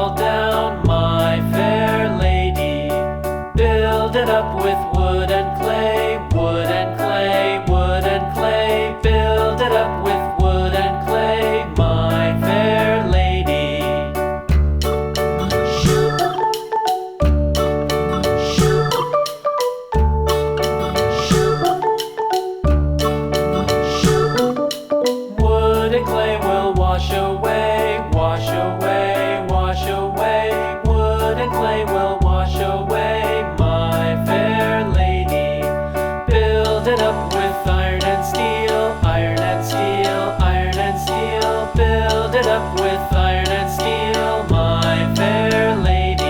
fall down, my fair lady. Build it up with wood and clay, wood and clay, wood and clay. Build it up with wood and clay, my fair lady. Wood and clay will wash away, wash away, wash away. Wood and clay will wash away, my fair lady. Build it up with iron and steel, iron and steel, iron and steel. Build it up with iron and steel, my fair lady.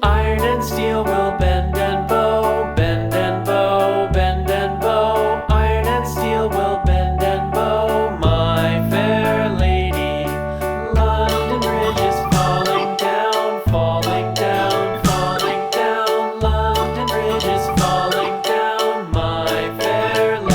Iron and steel will bend and bow, bend and bow, bend and bow. Iron and steel will bend and bow, my fair lady. London Bridge is falling down, falling down, falling down. London Bridge is falling down, my fair lady.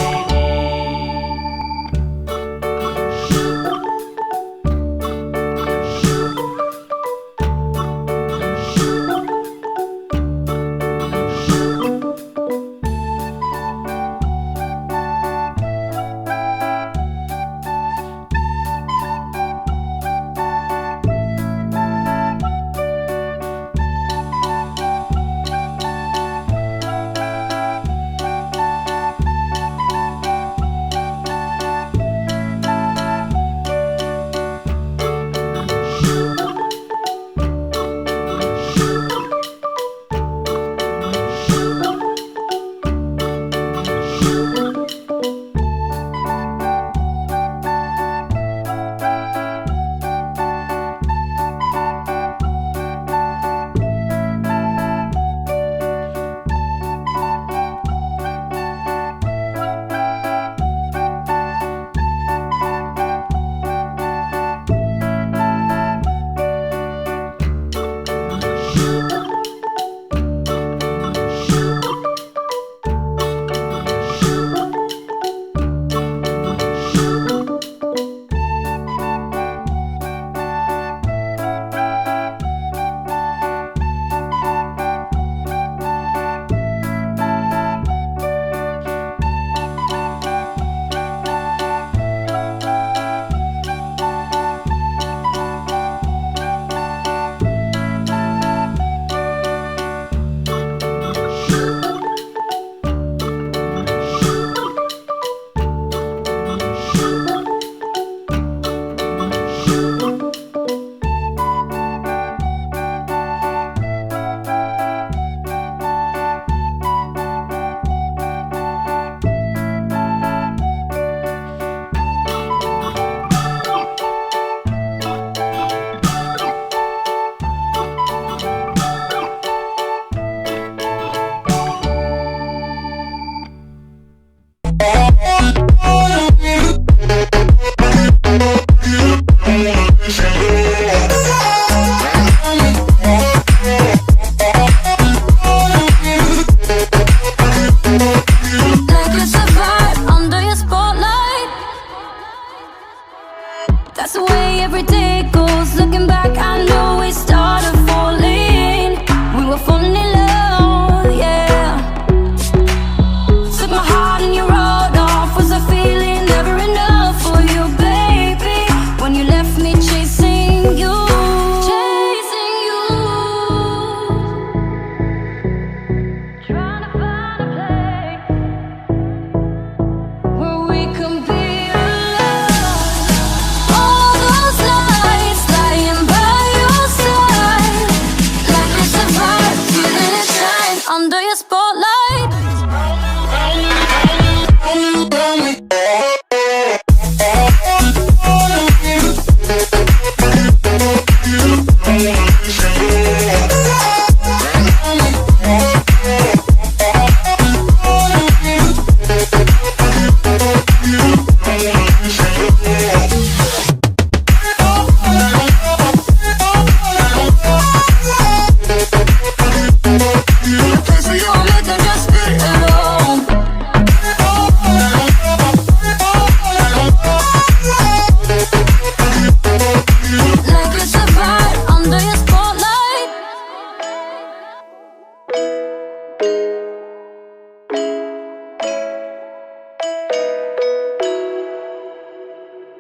Like it's a vibe under your spotlight. That's the way every day goes. Looking back, I know we started falling. We were falling in love, yeah. Took my heart and you rode off. Was a feeling never enough for you, baby? When you left me chasing you, chasing you. Trying to find a place where we can be alone. All those nights lying by your side, like it's a vibe, feeling it shine under your spotlight.